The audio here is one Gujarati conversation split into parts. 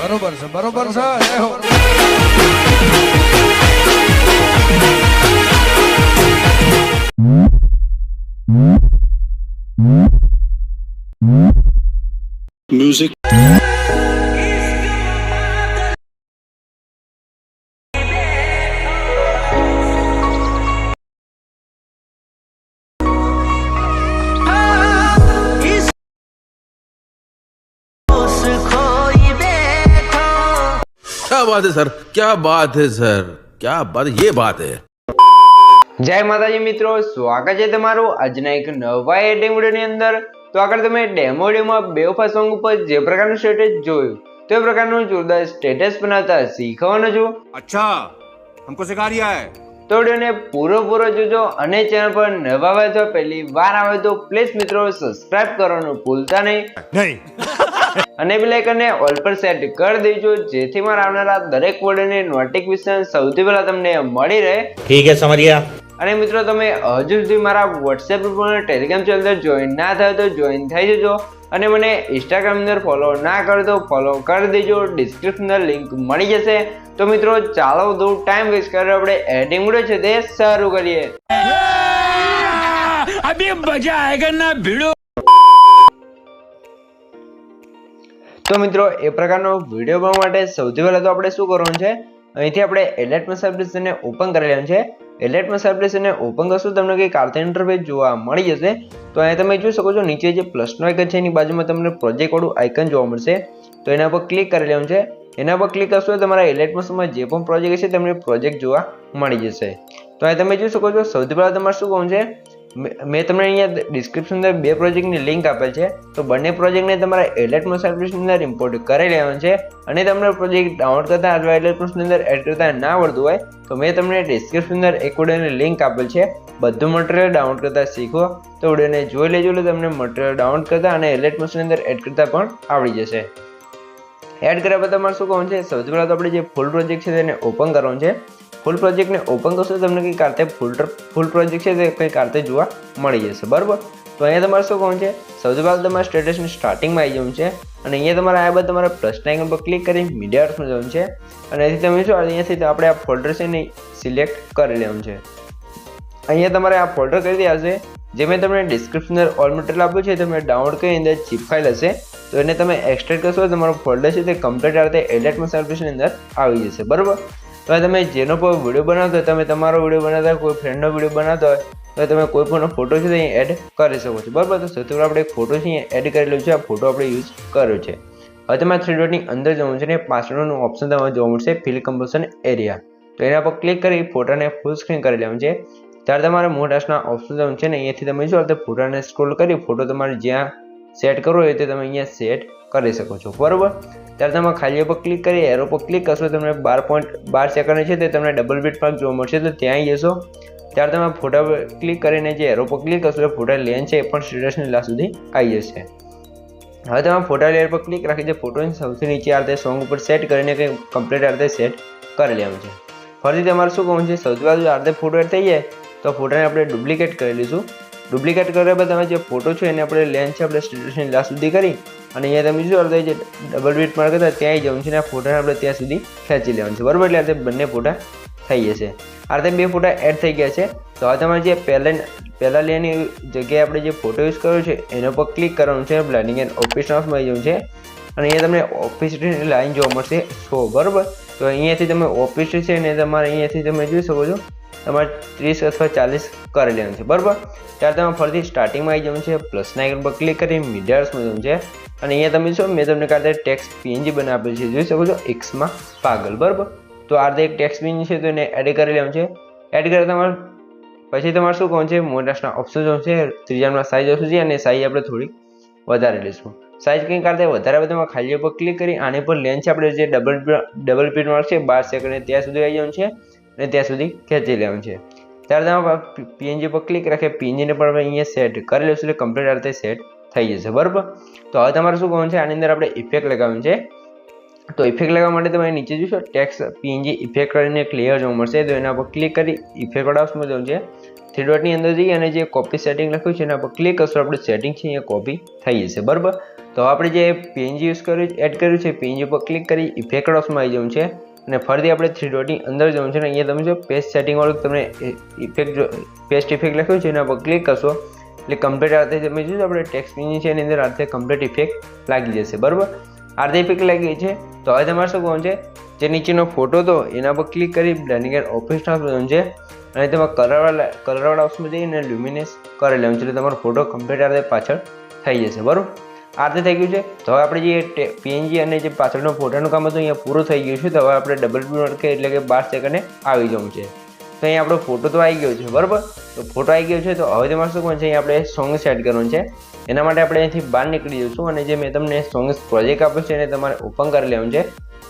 બરોબર છે, બરોબર છે. જય હો. Music. क्या बात है सर, क्या बात है सर, क्या बात, ये बात है. જય માતાજી મિત્રો, સ્વાગત છે તમારું આજના એક નવા એડિંગ વિડીયોની અંદર. તો આગળ તમે ડેમો વિડીયોમાં બેવફા સોંગ ઉપર જે પ્રકારનું સ્ટેટસ જોયું તે પ્રકારનું જોરદાર સ્ટેટસ બનાવતા શીખવાનો છું. अच्छा हमको सिखा रिया है. તો વિડીયોને પૂરો જોજો અને ચેનલ પર નવા આવે તો પહેલી વાર આવે તો પ્લીઝ મિત્રો સબસ્ક્રાઇબ કરવાનું ભૂલતા નહીં અને બેલ આઇકનને ઓલ પર સેટ કરી દેજો જેથી મારા આવનારા દરેક વિડીયોની નોટિફિકેશન સૌથી પહેલા તમને મળી રહે. ठीक है समझ गया. અને મિત્રો તમે હજુ સુધી મારા વોટ્સએપ ગ્રુપ અને ટેલિગ્રામ ચેનલ અંદર જોઈન ના થયો તો જોઈન થઈ જજો અને મને ઇન્સ્ટાગ્રામ અંદર ફોલો ના કરો તો ફોલો કરી દેજો. ડિસ્ક્રિપ્શન અંદર લિંક મળી જશે. તો મિત્રો ચાલો દો ટાઈમ વેસ્ટ કર્યો આપણે એડિંગ વિડિયો છે તે શરૂ કરીએ. અભી મજા આયેગા ના ભીડો. તો મિત્રો એ પ્રકારનો વિડીયો બનાવવા માટે સૌથી પહેલા તો આપણે શું કરવાનું છે, અહીંથી આપણે એલર્ટ મસાજ એપ્લિકેશનને ઓપન કરી લેવાનું છે. એલર્ટ મસાજ એપ્લિકેશનને ઓપન કરશો તમને કંઈક આર્થિક ઇન્ટરફેસ જોવા મળી જશે. તો અહીંયા તમે જોઈ શકો છો નીચે જે પ્લસનો આઇકન છે એની બાજુમાં તમને પ્રોજેક્ટ વાળું આઇકન જોવા મળશે. તો એના પર ક્લિક કરી લેવાનું છે. એના પર ક્લિક કરશો તમારા એલર્ટ મસાજમાં જે પણ પ્રોજેક્ટ છે તમને પ્રોજેક્ટ જોવા મળી જશે. તો અહીં તમે જોઈ શકો છો સૌથી પહેલા તમારે શું કરવાનું છે, મેં તમને અહીંયા ડિસ્ક્રિપ્શન અંદર બે પ્રોજેક્ટની લિંક આપેલ છે. તો બંને પ્રોજેક્ટને તમારે એલર્ટ મસાજ એપ્લિકેશન અંદર ઇમ્પોર્ટ કરી લેવાનું છે. અને તમને પ્રોજેક્ટ ડાઉનલોડ કરતા અથવા એલર્ટ મસાજ અંદર એડ કરતા ના આવડતું હોય તો મેં તમને ડિસ્ક્રિપ્શન અંદર એક વિડીયોની લિંક આપેલ છે. બધું મટીરિયલ ડાઉનલોડ કરતા શીખો તો વિડીયોને જોઈ લેજો એટલે તમને મટીરિયલ ડાઉનલોડ કરતા અને એલર્ટ મસાજ અંદર એડ કરતા પણ આવડી જશે. એડ કર્યા પછી તમારે શું કરવાનું છે, સૌથી પહેલાં તો આપણે જે ફૂલ પ્રોજેક્ટ છે તેને ઓપન કરવાનું છે. ફૂલ પ્રોજેક્ટને ઓપન કરશો તમને કંઈક આ રીતે ફૂલ પ્રોજેક્ટ છે તે કંઈક આ રીતે જોવા મળી જશે. બરાબર. તો અહીંયા તમારે શું કરવાનું છે, સૌથી પહેલાં તમારે સ્ટેટસની સ્ટાર્ટિંગમાં આવી જવું છે અને અહીંયા તમારે આ બાદ તમારે પ્લસના આઇકન પર ક્લિક કરી મીડિયા આર્ટ્સમાં જવાનું છે અને અહીંથી તમે શું અહીંયાથી આપણે આ ફોલ્ડર છે ને સિલેક્ટ કરી લેવાનું છે. અહીંયા તમારે આ ફોલ્ડર કરી દે હશે જે મેં તમને ડિસ્ક્રિપ્શન અંદર ઓલ મટીરિયલ આપ્યું છે તમે ડાઉનલોડ કરી અંદર ચીપ ફાઇલ હશે તો એને તમે એક્સટ્રેક્ટ કરશો તમારો ફોલ્ડર છે તે કમ્પ્લીટ આ રીતે એલર્ટ મસાજ એપ્લિકેશન અંદર આવી જશે. બરાબર. તો તમે જેનો કોઈ વિડીયો બનાવતો હોય, તમે તમારો વિડીયો બનાવતા હોય, કોઈ ફ્રેન્ડનો વિડીયો બનાવતો હોય તો તમે કોઈ પણ ફોટો છે અહીં એડ કરી શકો છો. બરાબર. તો સૌથી પહેલાં આપણે એક ફોટો છે અહીંયા એડ કરેલો છે. આ ફોટો આપણે યુઝ કર્યો છે. હવે તમારે 3 ડોટની અંદર જવાનું છે ને પાછળનું ઓપ્શન તમારે જોવા મળશે ફિલ કમ્પોઝિશન એરિયા. તો એના પર ક્લિક કરી ફોટાને ફૂલ સ્ક્રીન કરી લેવાનું છે. ત્યારે તમારે મોટાસના ઓપ્શન જવાનું છે ને અહીંયાથી તમે શું રીતે ફોટાને સ્ક્રોલ કરી ફોટો તમારે જ્યાં સેટ કરવો હોય તે તમે અહીંયા સેટ કરી શકો છો. બરાબર. ત્યારે તમે ખાલી પર ક્લિક કરી એરો પર ક્લિક કરશો તમને 12.12 સેકન્ડ છે તે તમને ડબલ બીટ માર્ક જોવા મળશે. તો ત્યાં આવી જશો ત્યારે તમે ફોટા પર ક્લિક કરીને જે એરો પર ક્લિક કરશો ફોટા લેન છે એ પણ સ્ટેટસની લાસ્ટ સુધી આવી જશે. હવે તમે ફોટા લેયર પર ક્લિક રાખી જે ફોટોની સૌથી નીચે આ રીતે સોંગ ઉપર સેટ કરીને કંઈ કમ્પ્લીટ આ રીતે સેટ કરી લેવાનું છે. ફરીથી તમારે શું કરવાનું છે, સૌથી બાજુ આ રીતે ફોટો એડ થઈ જાય તો ફોટાને આપણે ડુપ્લિકેટ કરી લઈશું. ડુપ્લિકેટ કર્યા બાદ તમે જે ફોટો છે એને આપણે લેન છે આપણે સ્ટેટસની લાસ્ટ સુધી કરી અને અહીંયા તમે શું કરતા જે ડબલ બીટ માર્ક હતા ત્યાં જવાનું છે ને આ ફોટાને આપણે ત્યાં સુધી ખેંચી લેવાનું છે. બરાબર. એટલે આ રીતે બંને ફોટા થઈ જશે. આ રીતે બે ફોટા એડ થઈ ગયા છે. તો હવે તમારે જે પહેલા લેની જગ્યાએ આપણે જે ફોટો યુઝ કર્યો છે એના પર ક્લિક કરવાનું છે. બ્લેન્ડિંગ એન્ડ ઓફિસ નામમાં આવી જવું છે અને અહીંયા તમને ઓફિસ લાઈન જોવા મળશે 100. બરાબર. તો અહીંયાથી તમે ઓફિસ છે ને તમારે અહીંયાથી તમે જોઈ શકો છો તમારે 30 અથવા 40 કરી લેવાનું છે. બરાબર. ત્યારે તમે ફરીથી સ્ટાર્ટિંગમાં આવી જવું છે પ્લસના આઇકન પર ક્લિક કરી મીડિયા આર્ટ્સમાં જવું છે અને અહીંયા તમે શું મેં તમને કાલે ટેક્સ્ટ પીએનજી બનાવેલું છે જોઈ શકો છો એક્સમાં પાગલ. બરાબર. તો આ રીતે એક ટેક્સ્ટ પીએનજી છે તો એને એડ કરી લેવાનું છે. એડ કરી તમારે પછી તમારે શું કરવાનું છે, મોટાસના ઓપ્શન જોવાનું છે. ત્રીજામાં સાઇઝ ઓપ્શન છે અને સાઇઝ આપણે થોડીક વધારે લઈશું. સાઇઝ કંઈક કાઢતા વધારે તમે ખાલી પર ક્લિક કરી આની પર લેન છે આપણે જે ડબલ પીટ માર્ક છે 12 સેકન્ડ ત્યાં સુધી આવી જવાનું છે અને ત્યાં સુધી ખેંચી લેવાનું છે. ત્યારે તમે પીએનજી પર ક્લિક રાખે પીએનજીને પણ અહીંયા સેટ કરી લઈશું એટલે કમ્પ્લીટ આ રીતે સેટ થઈ જશે. બરાબર. તો હવે તમારે શું કરવાનું છે, આની અંદર આપણે ઇફેક્ટ લગાવવાનું છે. તો ઇફેક્ટ લગાવવા માટે તમે નીચે જોશો ટેક્સ્ટ પીએનજી ઇફેક્ટ કરીને એક લેયર જોવા મળશે. તો એના પર ક્લિક કરી ઇફેક્ટ વાળા ઓપ્શનમાં જવાનું છે. 3 ડોટની અંદર જઈ અને જે કોપી સેટિંગ લખ્યું છે એના પર ક્લિક કરશો આપણે સેટિંગ છે અહીંયા કોપી થઈ જશે. બરાબર. તો આપણે જે પીએનજી એડ કર્યું છે પીએનજી પર ક્લિક કરી ઇફેક્ટ ઓપ્શનમાં આવી જવું છે અને ફરીથી આપણે 3 ડોટની અંદર જવું છે અને અહીંયા તમે જો પેસ્ટ સેટિંગ વાળું તમને પેસ્ટ ઇફેક્ટ લખ્યું છે એના પર ક્લિક કરશો એટલે કમ્પ્લીટ આ રીતે તમે જોજો આપણે ટેક્સ્ટ પીએનજી છે એની અંદર આ રીતે કમ્પ્લીટ ઇફેક્ટ લાગી જશે બરાબર. આ રીતે ઇફેક્ટ લાગી ગઈ છે. તો હવે તમારે શું કરવાનું છે, જે નીચેનો ફોટો હતો એના પર ક્લિક કરી બ્લેન્ડિંગ એન્ડ ઓપ્શન્સ જવાનું છે અને તેમાં કલરવાળા ઓપ્શનમાં જઈને લ્યુમિનેસ કરી લેવાનું છે એટલે તમારો ફોટો કમ્પ્લીટ આ રીતે પાછળ થઈ જશે બરાબર. આ રીતે થઈ ગયું છે. તો હવે આપણે જે પીએનજી અને જે પાછળનો ફોટાનું કામ હતું અહીંયા પૂરું થઈ ગયું છે. તો હવે આપણે ડબલ ક્લિક એટલે કે 12 સેકન્ડે આવી જવું છે. તો અહીંયા આપણો ફોટો તો આવી ગયો છે બરાબર. તો ફોટો આવી ગયો છે. તો હવે તમારે શું કરવાનું છે, અહીંયા આપણે સોંગ સેટ કરવાનું છે. એના માટે આપણે અહીંથી બહાર નીકળી જઈશું અને જે મેં તમને સોંગ્સ પ્રોજેક્ટ આપ્યો છે એને તમારે ઓપન કરી લેવાનું છે.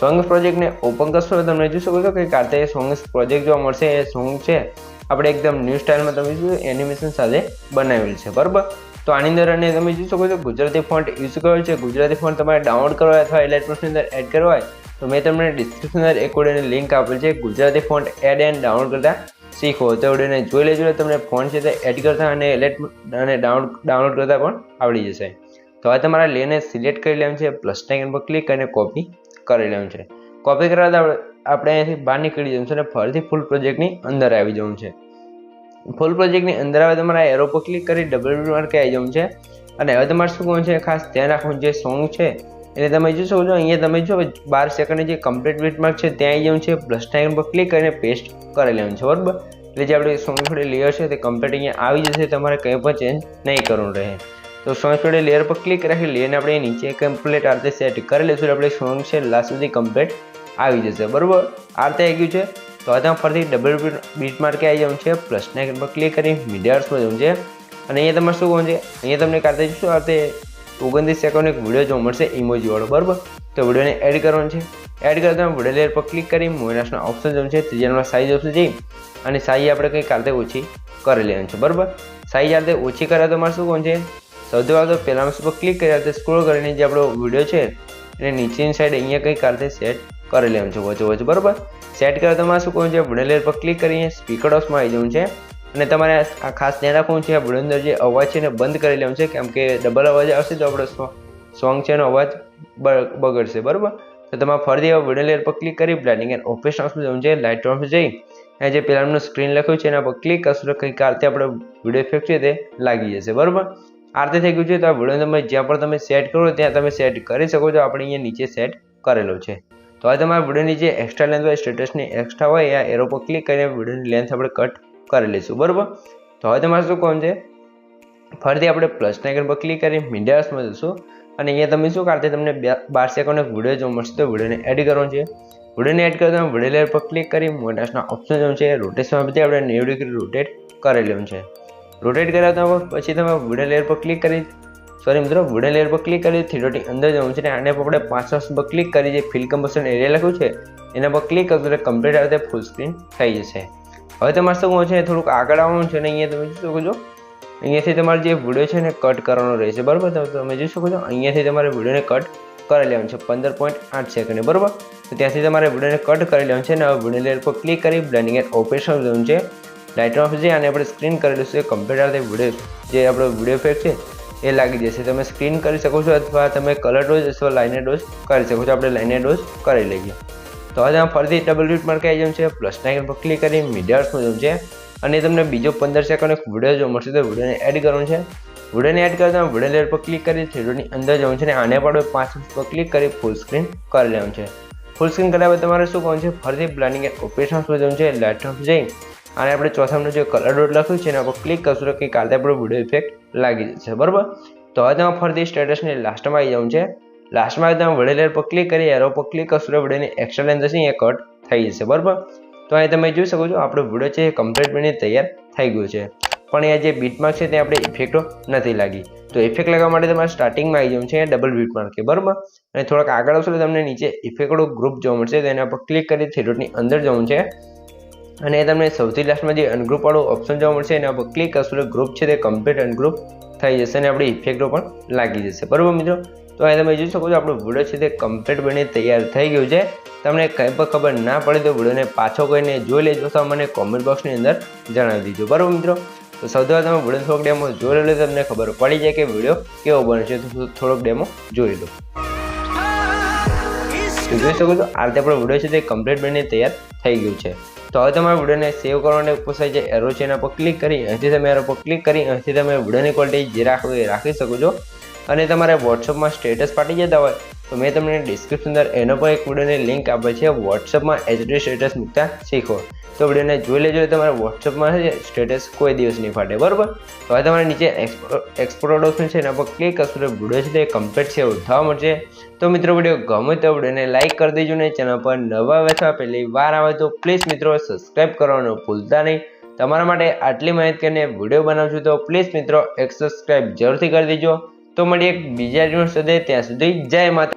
સોંગ્સ પ્રોજેક્ટને ઓપન કરશો તો તમને જોઈ શકો છો કે કાતે સોંગ્સ પ્રોજેક્ટ જોવા મળશે. એ સોંગ છે આપણે એકદમ ન્યૂ સ્ટાઇલમાં તમે જોયું એનિમેશન સાથે બનાવેલ છે બરાબર. તો આની અંદર અને તમે જોઈ શકો છો ગુજરાતી ફોન્ટ યુઝ કર્યો છે. ગુજરાતી ફોન્ટ તમારે ડાઉનલોડ કરવા અથવા એલાઇટની અંદર એડ કરવા હોય તો મેં તમને ડિસ્ક્રિપ્શન અંદર એક વિડીયોની લિંક આપેલ છે. Gujarati font add and download કરતા શીખો તો વિડીયોને જોઈ લેજો. તમને ફોન્ટ છે તે એડ કરતા અને એલાઇટ અને ડાઉનલોડ કરતા પણ આવડી જશે. તો હવે તમારે લેને સિલેક્ટ કરી લેવાનું છે, પ્લસ આઇકન પર ક્લિક કરીને કોપી કરી લેવાનું છે. કોપી કરવા આપણે અહીંયાથી બહાર નીકળી જવું છે અને ફરીથી ફૂલ પ્રોજેક્ટની અંદર આવી જવું છે. ફૂલ પ્રોજેક્ટની અંદર આવે તમારે એરો પર ક્લિક કરી ડબલ માર્કે આવી જવું છે અને હવે તમારે શું કરવાનું છે, ખાસ ધ્યાન રાખવું જે સોંગ છે એટલે તમે જોઈ શકો છો અહીંયા તમે જો 12 સેકન્ડ જે કમ્પ્લીટ બીટ માર્ક છે ત્યાં આવી જવું છે. પ્લસ આઇકન પર ક્લિક કરીને પેસ્ટ કરી લેવાનું છે બરાબર. એટલે જે આપણે સોંગ થોડી લેયર છે તે કમ્પ્લીટ અહીંયા આવી જશે. તમારે કંઈ પણ ચેન્જ નહીં કરવાનું રહે. તો સોંગ થોડી લેયર પર ક્લિક રાખી લેયરને આપણે નીચે કમ્પ્લીટ આ રીતે સેટ કરી લઈશું. આપણે સોંગ છે લાસ્ટ સુધી કમ્પ્લીટ આવી જશે બરાબર. આ રીતે આવી ગયું છે. તો હવે તમે ફરીથી ડબલ બીટ માર્કે આવી જવું છે. પ્લસ આઇકન પર ક્લિક કરી મીડિયાર્સમાં જવું છે અને અહીંયા તમારે શું કરવાનું છે, અહીંયા તમને કાઢતે જોઈશું આ રીતે 29 સેકન્ડનો એક વિડીયો જોવા મળશે ઇમોજી વાળો બરાબર. તો વિડીયોને એડ કરવાનું છે. એડ કરતા વિડીયો લેયર પર ક્લિક કરી મોનાસનો ઓપ્શન જવું છે. ત્રીજા નંબર સાઇઝ ઓપ્શન જઈ અને સાઇઝ આપણે કંઈ કાઢતે ઓછી કરી લેવાની છે બરાબર. સાઇઝ આ રીતે ઓછી કરે તો મારે શું કરવાનું છે, સૌથી પહેલાં તો પહેલા પર ક્લિક કરી આ રીતે સ્ક્રોલ કરીને જે આપણો વિડીયો છે એને નીચેની સાઈડ અહીંયા કંઈ કાઢતે સેટ કરી લેવાનું છે વચ્ચે બરાબર. સેટ કરવા તમારે શું કરવાનું છે, વિડીયો લેયર પર ક્લિક કરીને સ્પીકર ઓપ્શનમાં આવી જવું છે અને તમારે આ ખાસ ધ્યાન રાખવું છે આ વિડીયો અંદર જે અવાજ છે એને બંધ કરી લેવાનું છે કેમ કે ડબલ અવાજ આવશે તો આપણો સોંગ છે એનો અવાજ બગડશે બરાબર. તો તમારે ફરીથી વિડીયો લેયર પર ક્લિક કરી બ્લેન્ડિંગ એન્ડ ઓપ્શન્સમાં જવું છે. લાઇટ ઓપ્શન જઈ અને જે પહેલાંનું સ્ક્રીન લખ્યું છે એના પર ક્લિક કરશો તો કંઈક આ રીતે આપણો વિડીયો ઇફેક્ટ છે તે લાગી જશે બરાબર. આ રીતે થઈ ગયું છે. તો આ વિડીયો તમે જ્યાં પણ તમે સેટ કરો ત્યાં તમે સેટ કરી શકો છો. આપણે અહીંયા નીચે સેટ કરેલો છે. તો હવે તમારા વિડીયોની જે એક્સ્ટ્રા લેન્થ હોય સ્ટેટસની એક્સ્ટ્રા હોય આ એરો પર ક્લિક કરીને વિડીયોની લેન્થ આપણે કટ કરી લઈશું બરાબર. તો હવે તમારે શું કરવાનું છે, ફરીથી આપણે પ્લસ આઇકન પર ક્લિક કરી મીડિયાર્સમાં જશું અને અહીંયા તમે શું કાઢતે તમને 12 સેકન્ડનો એક વિડીયો જોવા મળશે. તો વિડીયોને એડ કરવાનો છે. વિડીયોને એડ કરતા વિડીયો લેયર પર ક્લિક કરી મોનાસના ઓપ્શન જવું છે. રોટેશનમાં બધી આપણે 90 ડિગ્રી રોટેટ કરી લેવું છે. રોટેટ કર્યા પછી તમે વિડીયો લેયર પર ક્લિક કરી વિડીયો લેયર પર ક્લિક કરી 3 ડોટની અંદર જવું છે. આને આપણે 5 પર ક્લિક કરી જે ફિલ કમ્પોઝિશન એરિયા લખ્યું છે એના પર ક્લિક કરશો એટલે કમ્પ્લીટ આ રીતે ફૂલ સ્ક્રીન થઈ જશે. હવે તમારે શું કરવાનું છે, થોડુંક આગળ આવવાનું છે અને અહીંયા તમે જોઈ શકો છો અહીંયાથી તમારે જે વિડીયો છે એને કટ કરવાનો રહેશે બરાબર. તો તમે જોઈ શકો છો અહીંયાથી તમારે વિડીયોને કટ કરી લેવાનું છે 15.8 સેકન્ડ બરાબર. તો ત્યાંથી તમારે વિડીયોને કટ કરી લેવાનું છે અને હવે વિડીયો લેયર પર ક્લિક કરી બ્લેન્ડિંગ એન્ડ ઓપરેશન જવું છે. લાઇટ ઓફ છે અને આપણે સ્ક્રીન કરી લઈશું કમ્પ્લીટ આ રીતે વિડીયો જે આપણો વિડીયો ઇફેક્ટ છે એ લાગી જશે. તમે સ્ક્રીન કરી શકો છો અથવા તમે કલર ડોઝ અથવા લાઇનર ડોઝ કરી શકો છો. આપણે લાઇનર ડોઝ કરી લઈએ. તો હવે તમે ફરીથી ડબલ બીટ માર્કે આવી જવું છે. પ્લસ આઇકન પર ક્લિક કરી મીડિયાર્સમાં જવું છે અને તમને બીજો 15 સેકન્ડ એક વિડીયો જોવા મળશે. તો વિડીયોને એડ કરવાનું છે. વિડીયોને એડ કરતા વિડીયો લેયર પર ક્લિક કરી 3 ડોટની અંદર જવું છે અને આને પણ 5 પર ક્લિક કરી ફૂલ સ્ક્રીન કરી લેવાનું છે. ફૂલ સ્ક્રીન કર્યા બાદ તમારે શું કરવાનું છે, ફરીથી બ્લેન્ડિંગ એન્ડ ઓપરેશન્સમાં જવું છે. લાઇટ ઓફ જઈ અને આપણે ચોથાનું જે કલર ડોટ લખ્યું છે એના પર ક્લિક કરશો તો કંઈક કાલે આપણો વિડીયો ઇફેક્ટ લાગી જશે બરાબર. તો હવે તમે ફરીથી સ્ટેટસની લાસ્ટમાં આવી જવું છે. લાસ્ટમાં તમે વિડીયો લેયર પર ક્લિક કરી એરો પર ક્લિક કરશો તો વિડીયોની એક્સ્ટ્રા લેન્થ હશે એ કટ થઈ જશે બરાબર. તો અહીં તમે જોઈ શકો છો આપણો વિડીયો છે એ કમ્પ્લીટ બની તૈયાર થઈ ગયો છે. પણ અહીંયા જે બીટમાર્ક છે ત્યાં આપણે ઇફેક્ટો નથી લાગી. તો ઇફેક્ટ લગાવવા માટે તમારે સ્ટાર્ટિંગમાં આવી જવું છે ડબલ બીટમાર્ક છે બરાબર. અને થોડાક આગળ આવશો તો તમને નીચે ઇફેક્ટો ગ્રુપ જોવા મળશે. તો એના પર ક્લિક કરી 3 ડોટની અંદર જવું છે અને તમને સૌથી લાસ્ટમાં જે અનગ્રુપ વાળું ઓપ્શન જોવા મળશે એના પર ક્લિક કરશો તો ગ્રુપ છે તે કમ્પ્લીટ અનગ્રુપ થઈ જશે અને આપણી ઇફેક્ટો પણ લાગી જશે બરાબર મિત્રો. તો અહીં તમે જોઈ શકો છો આપણો વિડીયો છે તે કમ્પ્લીટ બની તૈયાર થઈ ગયું છે. તમને કંઈ પણ ખબર ના પડે તો વિડીયોને પાછો કહીને જોઈ લેજો અથવા મને કોમેન્ટ બોક્સની અંદર જણાવી દીજો બરાબર મિત્રો. તો સૌથી પહેલાં તમે વિડીયો થોડોક ડેમો જોઈ લો, તમને ખબર પડી જાય કે વિડીયો કેવો બને છે. તો થોડોક ડેમો જોઈ લો. જોઈ શકો છો આ રીતે આપણો વિડીયો છે તે કમ્પ્લીટ બનીને તૈયાર થઈ ગયું છે. તો હવે તમારા વિડીયોને સેવ કરવા માટે પૂછાય છે એરો છે એના પર ક્લિક કરી અહીંથી તમે એરો પર ક્લિક કરી અહીંથી તમે વિડીયોની ક્વોલિટી જે રાખવું એ રાખી શકો છો. અને તમારે વોટ્સઅપમાં સ્ટેટસ પાડી જતા હોય તો મેં તમને ડિસ્ક્રિપ્શન અંદર એનો પણ એક વિડીયોની લિંક આપે છે, વોટ્સઅપમાં HD સ્ટેટસ મૂકતા શીખો. તો વિડીયોને જોઈ લેજો, તમારે વોટ્સઅપમાં છે સ્ટેટસ કોઈ દિવસ નહીં ફાટે, બરાબર. તો હવે તમારે નીચે એક્સપોર્ટ ઓપ્શન છે એના પર ક્લિક કરશો તો વિડીયો છે તે કમ્પ્લીટ સેવ થવા મળશે. તો મિત્રો વિડીયો ગમે તો વિડીયોને લાઇક કરી દેજો ને ચેનલ પર નવા અથવા પહેલી વાર આવે તો પ્લીઝ મિત્રો સબસ્ક્રાઈબ કરવાનું ભૂલતા નહીં. તમારા માટે આટલી મહેનત કરીને વિડીયો બનાવું છું તો પ્લીઝ મિત્રો એક સબસ્ક્રાઈબ જરૂરથી કરી દેજો. તો મળીએ એક બીજા દિવસ સુધી, ત્યાં સુધી જય માતા.